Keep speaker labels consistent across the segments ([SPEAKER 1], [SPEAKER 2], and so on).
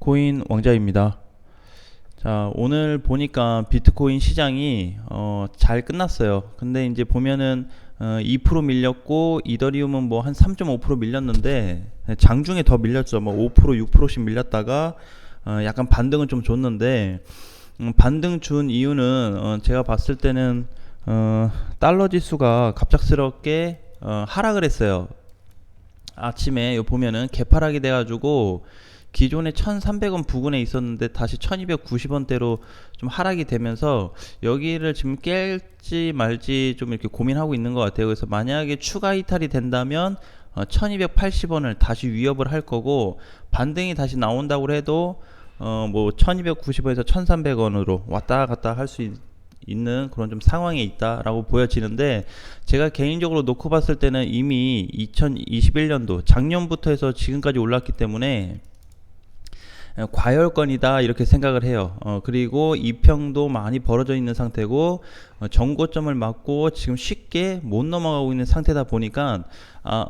[SPEAKER 1] 비트코인 왕자입니다. 자, 오늘 보니까 비트코인 시장이 잘 끝났어요. 근데 이제 보면은 2% 밀렸고 이더리움은 뭐 한 3.5% 밀렸는데 장중에 더 밀렸죠. 뭐 5%, 6%씩 밀렸다가 약간 반등은 좀 줬는데 반등 준 이유는 제가 봤을 때는 달러 지수가 갑작스럽게 하락을 했어요. 아침에 요 보면은 개파락이 돼가지고 기존에 1300원 부근에 있었는데 다시 1290원대로 좀 하락이 되면서 여기를 지금 깰지 말지 좀 이렇게 고민하고 있는 것 같아요. 그래서 만약에 추가 이탈이 된다면 1280원을 다시 위협을 할 거고, 반등이 다시 나온다고 해도 뭐 1290원에서 1300원으로 왔다 갔다 할 수 있는 그런 좀 상황에 있다라고 보여지는데, 제가 개인적으로 놓고 봤을 때는 이미 2021년도 작년부터 해서 지금까지 올랐기 때문에 과열권이다 이렇게 생각을 해요. 그리고 이평도 많이 벌어져 있는 상태고 정고점을 맞고 지금 쉽게 못 넘어가고 있는 상태다 보니까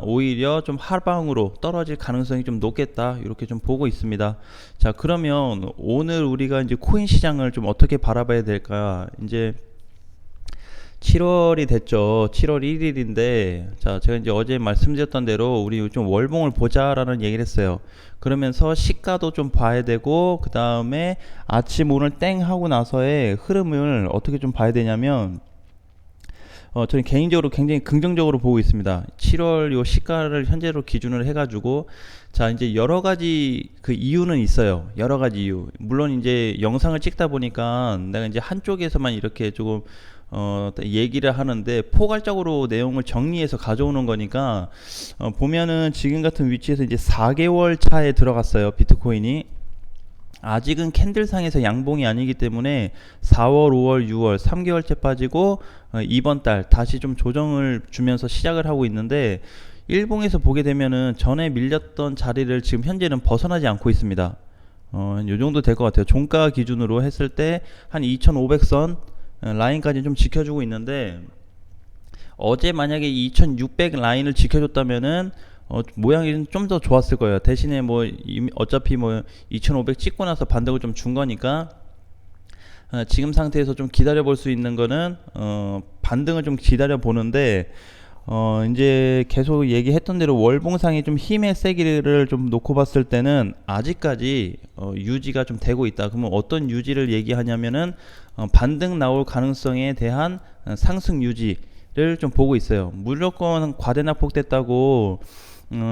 [SPEAKER 1] 오히려 좀 하방으로 떨어질 가능성이 좀 높겠다 이렇게 좀 보고 있습니다. 자, 그러면 오늘 우리가 이제 코인 시장을 좀 어떻게 바라봐야 될까? 이제 7월이 됐죠. 7월 1일인데, 자, 제가 이제 어제 말씀드렸던 대로 우리 좀 월봉을 보자라는 얘기를 했어요. 그러면서 시가도 좀 봐야 되고, 그 다음에 아침 오늘 땡 하고 나서의 흐름을 어떻게 좀 봐야 되냐면, 저는 개인적으로 굉장히 긍정적으로 보고 있습니다. 7월 요 시가를 현재로 기준으로 해가지고, 자, 이제 여러 가지 그 이유는 있어요. 여러 가지 이유. 물론 이제 영상을 찍다 보니까 내가 이제 한쪽에서만 이렇게 조금 얘기를 하는데 포괄적으로 내용을 정리해서 가져오는 거니까, 보면은 지금 같은 위치에서 이제 4개월 차에 들어갔어요. 비트코인이. 아직은 캔들상에서 양봉이 아니기 때문에 4월, 5월, 6월 3개월째 빠지고 이번 달 다시 좀 조정을 주면서 시작을 하고 있는데, 일봉에서 보게 되면은 전에 밀렸던 자리를 지금 현재는 벗어나지 않고 있습니다. 요 정도 될 것 같아요. 종가 기준으로 했을 때 한 2500선 라인까지 좀 지켜주고 있는데, 어제 만약에 2600 라인을 지켜줬다면은 모양이 좀 더 좋았을 거예요. 대신에 뭐 어차피 뭐 2500 찍고 나서 반등을 좀 준 거니까 지금 상태에서 좀 기다려 볼 수 있는 거는 반등을 좀 기다려 보는데, 이제 계속 얘기했던 대로 월봉상의 좀 힘의 세기를 좀 놓고 봤을 때는 아직까지 유지가 좀 되고 있다. 그러면 어떤 유지를 얘기하냐면은 반등 나올 가능성에 대한 상승 유지를 좀 보고 있어요. 무조건 과대낙폭됐다고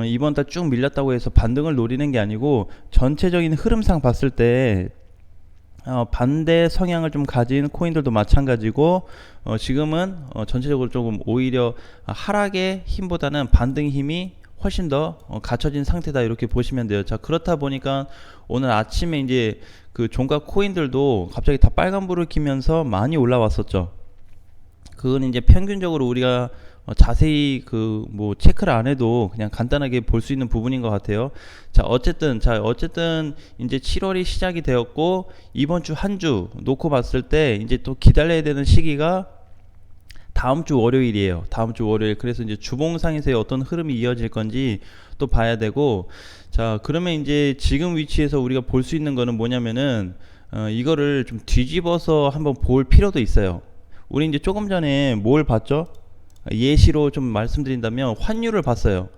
[SPEAKER 1] 이번 달 쭉 밀렸다고 해서 반등을 노리는 게 아니고, 전체적인 흐름상 봤을 때 반대 성향을 좀 가진 코인들도 마찬가지고, 지금은 전체적으로 조금 오히려 하락의 힘보다는 반등 힘이 훨씬 더 갖춰진 상태다 이렇게 보시면 돼요. 자, 그렇다 보니까 오늘 아침에 이제 그 종가 코인들도 갑자기 다 빨간불을 켜면서 많이 올라왔었죠. 그건 이제 평균적으로 우리가 자세히 그 뭐 체크를 안 해도 그냥 간단하게 볼 수 있는 부분인 것 같아요. 자, 어쨌든 이제 7월이 시작이 되었고, 이번 주 한 주 놓고 봤을 때 이제 또 기다려야 되는 시기가 다음 주 월요일이에요. 다음 주 월요일. 그래서 이제 주봉상에서의 어떤 흐름이 이어질 건지 또 봐야 되고, 자, 그러면 이제 지금 위치에서 우리가 볼 수 있는 거는 뭐냐면은 이거를 좀 뒤집어서 한번 볼 필요도 있어요. 우리 이제 조금 전에 뭘 봤죠? 예시로 좀 말씀드린다면 환율을 봤어요.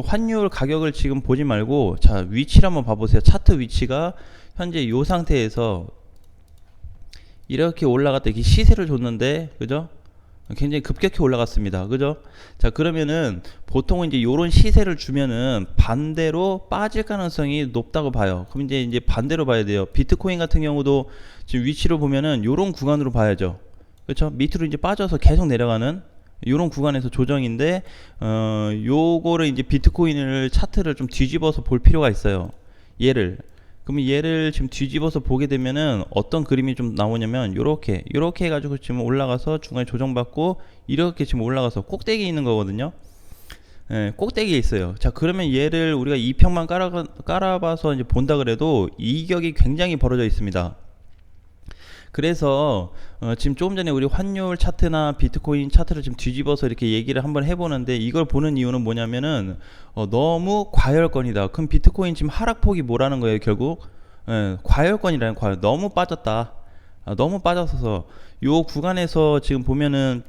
[SPEAKER 1] 환율 가격을 지금 보지 말고, 자, 위치를 한번 봐보세요. 차트 위치가 현재 이 상태에서 이렇게 올라갔다 이렇게 시세를 줬는데, 그죠? 굉장히 급격히 올라갔습니다. 그죠? 자, 그러면은 보통은 이제 요런 시세를 주면은 반대로 빠질 가능성이 높다고 봐요. 그럼 이제 반대로 봐야 돼요. 비트코인 같은 경우도 지금 위치를 보면은 요런 구간으로 봐야죠. 그렇죠? 밑으로 이제 빠져서 계속 내려가는 요런 구간에서 조정인데, 요거를 이제 비트코인을 차트를 좀 뒤집어서 볼 필요가 있어요. 그러면 얘를 지금 뒤집어서 보게 되면은 어떤 그림이 좀 나오냐면, 요렇게 해가지고 지금 올라가서 중간에 조정받고 이렇게 지금 올라가서 꼭대기에 있는 거거든요. 꼭대기에 있어요. 자, 그러면 얘를 우리가 2평만 깔아봐서 이제 본다 그래도 이격이 굉장히 벌어져 있습니다. 그래서 지금 조금 전에 우리 환율 차트나 비트코인 차트를 지금 뒤집어서 이렇게 얘기를 한번 해보는데, 이걸 보는 이유는 뭐냐면은 너무 과열권이다. 그럼 비트코인 지금 하락폭이 뭐라는 거예요? 결국 예, 과열권이라는 과열 너무 빠졌다. 너무 빠져서 요 구간에서 지금 보면은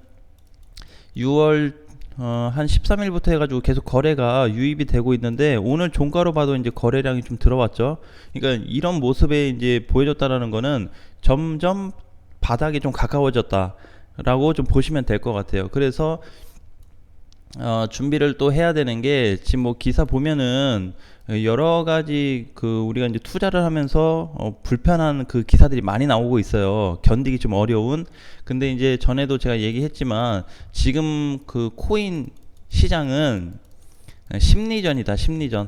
[SPEAKER 1] 6월 한 13일부터 해가지고 계속 거래가 유입이 되고 있는데 오늘 종가로 봐도 이제 거래량이 좀 들어왔죠. 그러니까 이런 모습에 이제 보여줬다라는 거는 점점 바닥에 좀 가까워졌다라고 좀 보시면 될 것 같아요. 그래서 준비를 또 해야 되는 게 지금 뭐 기사 보면은 여러 가지 그 우리가 이제 투자를 하면서 불편한 그 기사들이 많이 나오고 있어요. 견디기 좀 어려운. 근데 이제 전에도 제가 얘기했지만 지금 그 코인 시장은 심리전이다, 심리전.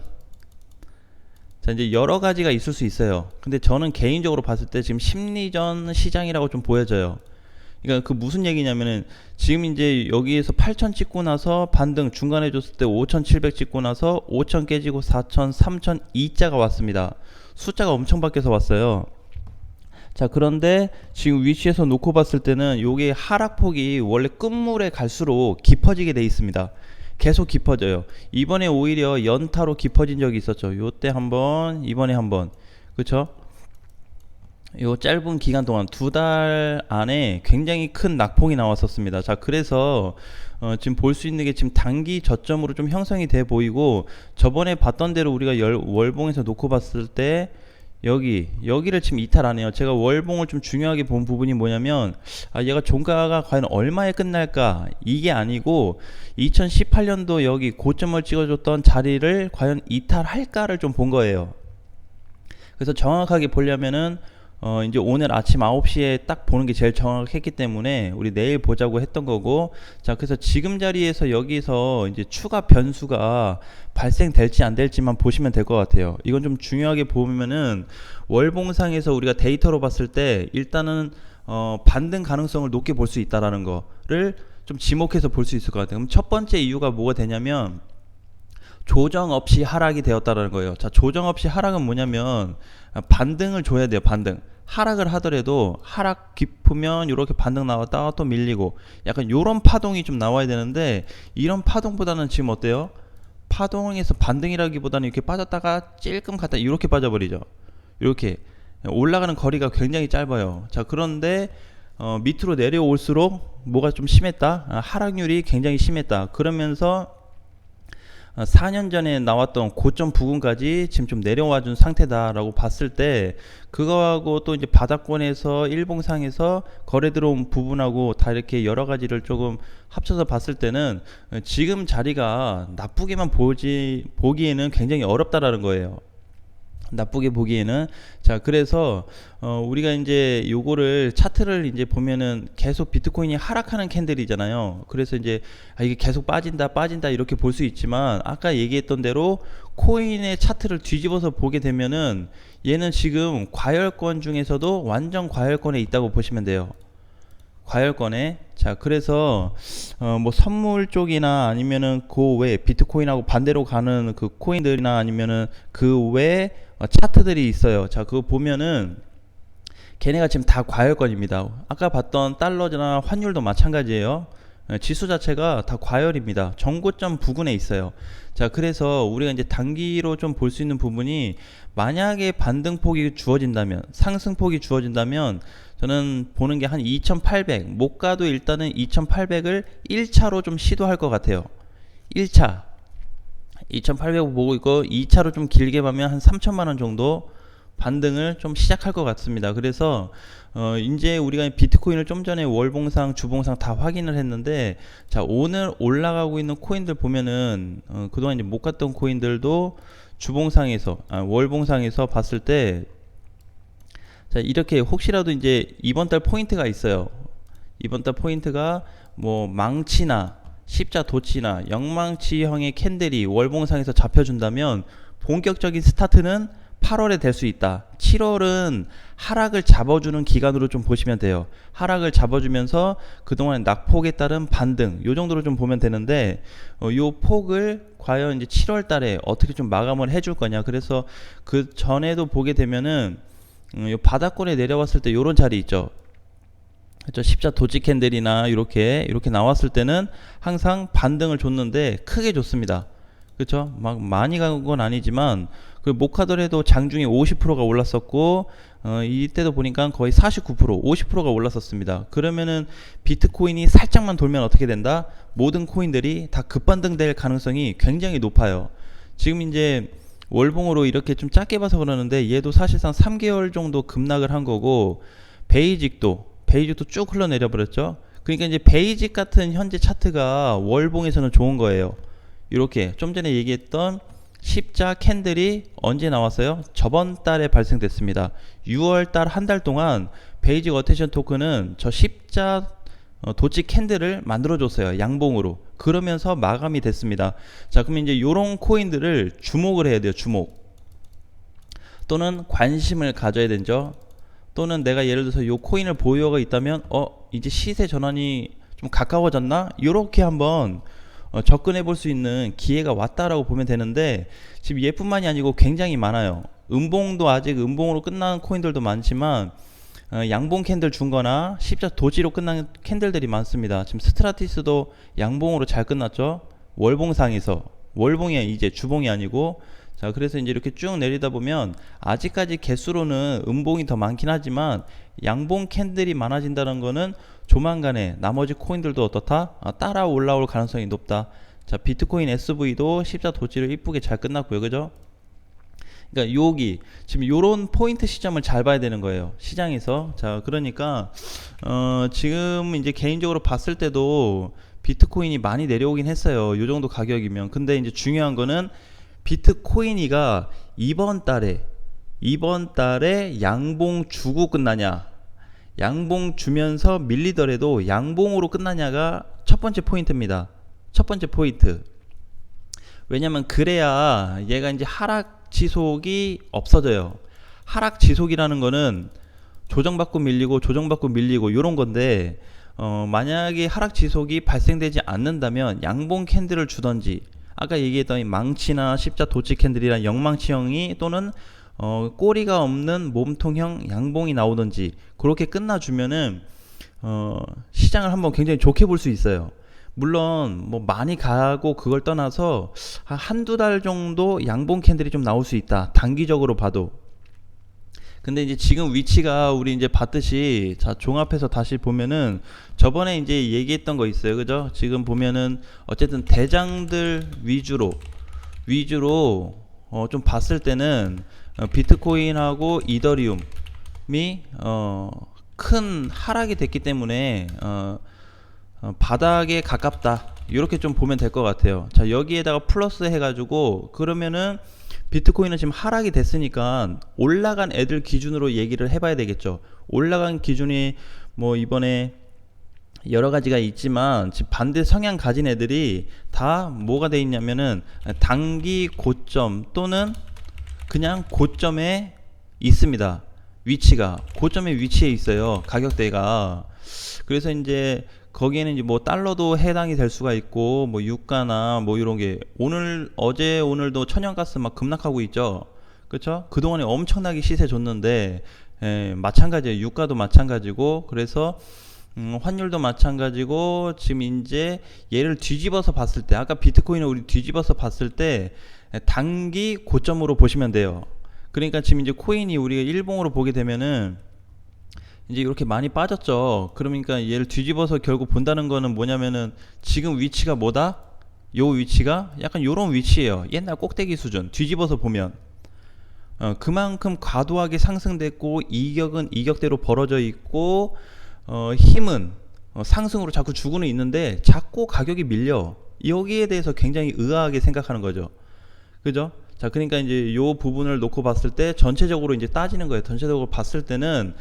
[SPEAKER 1] 자, 이제 여러 가지가 있을 수 있어요. 근데 저는 개인적으로 봤을 때 지금 심리전 시장이라고 좀 보여져요. 그러니까 그 무슨 얘기냐면은 지금 이제 여기에서 8,000 찍고 나서 반등 중간에 줬을 때 5,700 찍고 나서 5,000 깨지고 4,000, 3,000 2자가 왔습니다. 숫자가 엄청 바뀌어서 왔어요. 자, 그런데 지금 위치에서 놓고 봤을 때는 요게 하락폭이 원래 끝물에 갈수록 깊어지게 돼 있습니다. 계속 깊어져요. 이번에 오히려 연타로 깊어진 적이 있었죠. 요때 한번, 이번에 한번. 그쵸? 요 짧은 기간 동안 2달 안에 굉장히 큰 낙폭이 나왔었습니다. 자, 그래서 지금 볼 수 있는 게 지금 단기 저점으로 좀 형성이 돼 보이고 저번에 봤던 대로 우리가 월봉에서 놓고 봤을 때 여기를 지금 이탈 안 해요. 제가 월봉을 좀 중요하게 본 부분이 뭐냐면 얘가 종가가 과연 얼마에 끝날까 이게 아니고 2018년도 여기 고점을 찍어줬던 자리를 과연 이탈할까를 좀 본 거예요. 그래서 정확하게 보려면은 이제 오늘 아침 9시에 딱 보는 게 제일 정확했기 때문에 우리 내일 보자고 했던 거고, 자, 그래서 지금 자리에서 여기서 이제 추가 변수가 발생될지 안 될지만 보시면 될 것 같아요. 이건 좀 중요하게 보면은 월봉상에서 우리가 데이터로 봤을 때 일단은 반등 가능성을 높게 볼 수 있다라는 거를 좀 지목해서 볼 수 있을 것 같아요. 그럼 첫 번째 이유가 뭐가 되냐면 조정 없이 하락이 되었다라는 거예요. 자, 조정 없이 하락은 뭐냐면 반등을 줘야 돼요. 반등. 하락을 하더라도 하락 깊으면 이렇게 반등 나왔다가 또 밀리고 약간 요런 파동이 좀 나와야 되는데 이런 파동보다는 지금 어때요? 파동에서 반등이라기보다는 이렇게 빠졌다가 찔끔 갔다 이렇게 빠져버리죠. 이렇게 올라가는 거리가 굉장히 짧아요. 자, 그런데 밑으로 내려올수록 뭐가 좀 심했다? 하락률이 굉장히 심했다. 그러면서 4년 전에 나왔던 고점 부근까지 지금 좀 내려와 준 상태다라고 봤을 때 그거하고 또 이제 바닥권에서 일봉상에서 거래 들어온 부분하고 다 이렇게 여러 가지를 조금 합쳐서 봤을 때는 지금 자리가 나쁘게만 보기에는 굉장히 어렵다라는 거예요. 나쁘게 보기에는. 자, 그래서 우리가 이제 요거를 차트를 이제 보면은 계속 비트코인이 하락하는 캔들이잖아요. 그래서 이제 이게 계속 빠진다 이렇게 볼 수 있지만 아까 얘기했던 대로 코인의 차트를 뒤집어서 보게 되면은 얘는 지금 과열권 중에서도 완전 과열권에 있다고 보시면 돼요. 과열권에. 자, 그래서 뭐 선물 쪽이나 아니면은 그 외 비트코인하고 반대로 가는 그 코인들이나 아니면은 그 외 차트들이 있어요. 자, 그거 보면은 걔네가 지금 다 과열권입니다. 아까 봤던 달러나 환율도 마찬가지예요. 지수 자체가 다 과열입니다. 정고점 부근에 있어요. 자, 그래서 우리가 이제 단기로 좀 볼 수 있는 부분이 만약에 반등폭이 주어진다면, 상승폭이 주어진다면 저는 보는 게 한 2800, 못 가도 일단은 2800을 1차로 좀 시도할 것 같아요. 1차 2800 보고 있고 2차로 좀 길게 보면 한 3천만원 정도 반등을 좀 시작할 것 같습니다. 그래서 이제 우리가 비트코인을 좀 전에 월봉상 주봉상 다 확인을 했는데, 자, 오늘 올라가고 있는 코인들 보면은 그동안 이제 못 갔던 코인들도 주봉상에서 월봉상에서 봤을 때, 자, 이렇게 혹시라도 이제 이번 달 포인트가 있어요. 이번 달 포인트가 뭐 망치나 십자 도치나 영망치형의 캔들이 월봉상에서 잡혀준다면 본격적인 스타트는 8월에 될 수 있다. 7월은 하락을 잡아주는 기간으로 좀 보시면 돼요. 하락을 잡아주면서 그동안 낙폭에 따른 반등, 요 정도로 좀 보면 되는데, 요 폭을 과연 이제 7월 달에 어떻게 좀 마감을 해줄 거냐. 그래서 그 전에도 보게 되면은 요 바닥권에 내려왔을 때 요런 자리 있죠. 그렇죠. 십자 도치 캔들이나 이렇게 나왔을 때는 항상 반등을 줬는데 크게 줬습니다. 그렇죠. 막 많이 간 건 아니지만 그리고 모카돌에도 장중에 50%가 올랐었고 이때도 보니까 거의 49%, 50%가 올랐었습니다. 그러면은 비트코인이 살짝만 돌면 어떻게 된다? 모든 코인들이 다 급반등될 가능성이 굉장히 높아요. 지금 이제 월봉으로 이렇게 좀 작게 봐서 그러는데 얘도 사실상 3개월 정도 급락을 한 거고, 베이직도 쭉 흘러내려 버렸죠. 그러니까 이제 베이직 같은 현재 차트가 월봉에서는 좋은 거예요. 이렇게 좀 전에 얘기했던 십자 캔들이 언제 나왔어요? 저번 달에 발생됐습니다. 6월 달 한 달 동안 베이직 어텐션 토큰은 저 십자 도치 캔들을 만들어줬어요. 양봉으로. 그러면서 마감이 됐습니다. 자, 그럼 이제 요런 코인들을 주목을 해야 돼요. 주목. 또는 관심을 가져야 되죠. 또는 내가 예를 들어서 요 코인을 보유하고 있다면 이제 시세 전환이 좀 가까워졌나? 요렇게 한번 접근해 볼 수 있는 기회가 왔다라고 보면 되는데, 지금 얘뿐만이 아니고 굉장히 많아요. 음봉도 아직 음봉으로 끝나는 코인들도 많지만 양봉 캔들 준 거나 십자 도지로 끝난 캔들들이 많습니다. 지금 스트라티스도 양봉으로 잘 끝났죠. 월봉상에서. 월봉이 이제 주봉이 아니고. 자, 그래서 이제 이렇게 쭉 내리다 보면 아직까지 개수로는 음봉이 더 많긴 하지만 양봉 캔들이 많아진다는 거는 조만간에 나머지 코인들도 어떻다? 따라 올라올 가능성이 높다. 자, 비트코인 SV도 십자 도지로 이쁘게 잘 끝났고요. 그죠? 그러니까 여기 지금 요런 포인트 시점을 잘 봐야 되는 거예요. 시장에서. 자, 그러니까 지금 이제 개인적으로 봤을 때도 비트코인이 많이 내려오긴 했어요. 요 정도 가격이면. 근데 이제 중요한 거는 비트코인이가 이번 달에 양봉 주고 끝나냐, 양봉 주면서 밀리더라도 양봉으로 끝나냐가 첫 번째 포인트입니다. 첫 번째 포인트. 왜냐면 그래야 얘가 이제 하락 지속이 없어져요. 하락 지속이라는 거는 조정받고 밀리고 요런 건데, 만약에 하락 지속이 발생되지 않는다면 양봉 캔들을 주던지, 아까 얘기했던 망치나 십자 도치 캔들이란 영망치형이 또는 꼬리가 없는 몸통형 양봉이 나오든지 그렇게 끝나주면은 시장을 한번 굉장히 좋게 볼 수 있어요. 물론 뭐 많이 가고 그걸 떠나서 한두 달 정도 양봉 캔들이 좀 나올 수 있다. 단기적으로 봐도. 근데 이제 지금 위치가 우리 이제 봤듯이, 자, 종합해서 다시 보면은 저번에 이제 얘기했던 거 있어요. 그죠? 지금 보면은 어쨌든 대장들 위주로 좀 봤을 때는 비트코인하고 이더리움이 큰 하락이 됐기 때문에 바닥에 가깝다. 이렇게 좀 보면 될 것 같아요. 자, 여기에다가 플러스 해가지고 그러면은 비트코인은 지금 하락이 됐으니까 올라간 애들 기준으로 얘기를 해봐야 되겠죠. 올라간 기준이 뭐 이번에 여러 가지가 있지만 지금 반대 성향 가진 애들이 다 뭐가 돼 있냐면은 단기 고점 또는 그냥 고점에 있습니다. 위치가 고점에 위치해 있어요. 가격대가. 그래서 이제 거기에는 이제 뭐 달러도 해당이 될 수가 있고, 뭐 유가나 뭐 이런 게 어제 오늘도 천연가스 막 급락하고 있죠. 그렇죠? 그동안에 엄청나게 시세 줬는데 마찬가지예요. 유가도 마찬가지고. 그래서 환율도 마찬가지고. 지금 이제 얘를 뒤집어서 봤을 때, 아까 비트코인을 우리 뒤집어서 봤을 때 단기 고점으로 보시면 돼요. 그러니까 지금 이제 코인이 우리가 일봉으로 보게 되면은 이제 이렇게 많이 빠졌죠. 그러니까 얘를 뒤집어서 결국 본다는 거는 뭐냐면은 지금 위치가 뭐다? 요 위치가 약간 요런 위치예요. 옛날 꼭대기 수준. 뒤집어서 보면 그만큼 과도하게 상승됐고, 이격은 이격대로 벌어져 있고, 힘은 상승으로 자꾸 주고는 있는데 자꾸 가격이 밀려. 여기에 대해서 굉장히 의아하게 생각하는 거죠. 그죠? 자, 그러니까 이제 요 부분을 놓고 봤을 때 전체적으로 이제 따지는 거예요. 전체적으로 봤을 때는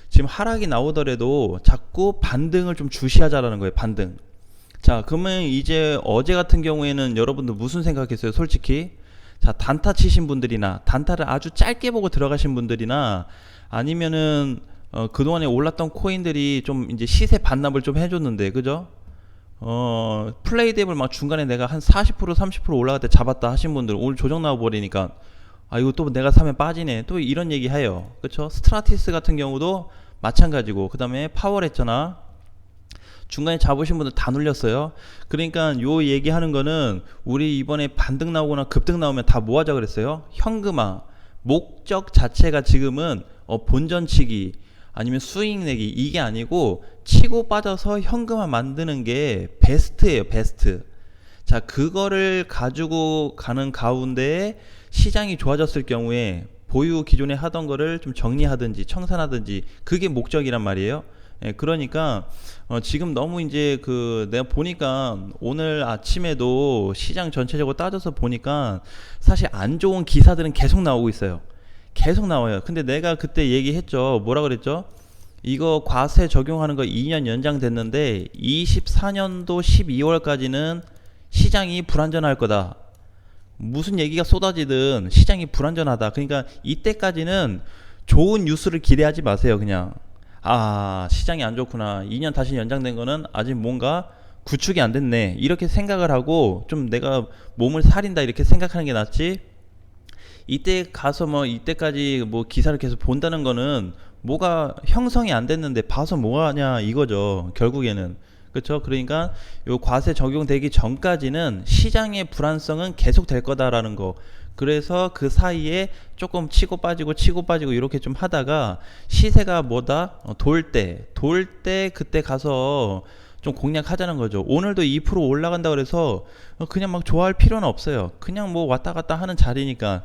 [SPEAKER 1] 지금 하락이 나오더라도 자꾸 반등을 좀 주시하자라는 거예요. 반등. 자, 그러면 이제 어제 같은 경우에는 여러분들 무슨 생각했어요? 솔직히. 자, 단타 치신 분들이나 단타를 아주 짧게 보고 들어가신 분들이나 아니면은 그동안에 올랐던 코인들이 좀 이제 시세 반납을 좀 해줬는데, 그죠? 플레이뎁을 막 중간에 내가 한 40% 30% 올라갈 때 잡았다 하신 분들 오늘 조정 나와버리니까 이거 또 내가 사면 빠지네, 또 이런 얘기 해요. 그쵸? 스트라티스 같은 경우도 마찬가지고, 그 다음에 파월했잖아. 중간에 잡으신 분들 다 눌렸어요. 그러니까 요 얘기하는 거는 우리 이번에 반등 나오거나 급등 나오면 다 뭐 하자 그랬어요? 현금화. 목적 자체가 지금은 본전치기 아니면 수익 내기 이게 아니고 치고 빠져서 현금화 만드는 게 베스트예요. 베스트. 자, 그거를 가지고 가는 가운데 시장이 좋아졌을 경우에 보유 기존에 하던 거를 좀 정리하든지 청산하든지 그게 목적이란 말이에요. 예, 그러니까 지금 너무 이제 내가 보니까 오늘 아침에도 시장 전체적으로 따져서 보니까 사실 안 좋은 기사들은 계속 나오고 있어요. 계속 나와요. 근데 내가 그때 얘기했죠. 뭐라 그랬죠? 이거 과세 적용하는 거 2년 연장됐는데 24년도 12월까지는 시장이 불안전할 거다. 무슨 얘기가 쏟아지든 시장이 불안전하다. 그러니까 이때까지는 좋은 뉴스를 기대하지 마세요. 그냥 시장이 안 좋구나. 2년 다시 연장된 거는 아직 뭔가 구축이 안 됐네. 이렇게 생각을 하고 좀 내가 몸을 사린다 이렇게 생각하는 게 낫지. 이때 가서 이때까지 기사를 계속 본다는 거는 뭐가 형성이 안 됐는데 봐서 뭐하냐 이거죠. 결국에는. 그렇죠? 그러니까 요 과세 적용되기 전까지는 시장의 불안성은 계속 될 거다라는 거. 그래서 그 사이에 조금 치고 빠지고 이렇게 좀 하다가 시세가 돌 때 그때 가서 좀 공략하자는 거죠. 오늘도 2% 올라간다 그래서 그냥 막 좋아할 필요는 없어요. 그냥 왔다 갔다 하는 자리니까.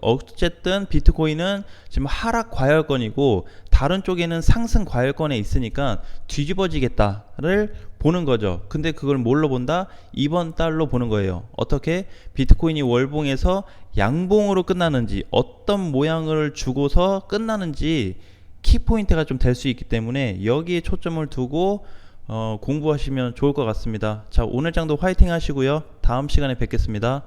[SPEAKER 1] 어쨌든 비트코인은 지금 하락 과열권이고 다른 쪽에는 상승 과열권에 있으니까 뒤집어지겠다를 보는 거죠. 근데 그걸 뭘로 본다? 이번 달로 보는 거예요. 어떻게? 비트코인이 월봉에서 양봉으로 끝나는지 어떤 모양을 주고서 끝나는지 키포인트가 좀 될 수 있기 때문에 여기에 초점을 두고 공부하시면 좋을 것 같습니다. 자, 오늘 장도 화이팅 하시고요. 다음 시간에 뵙겠습니다.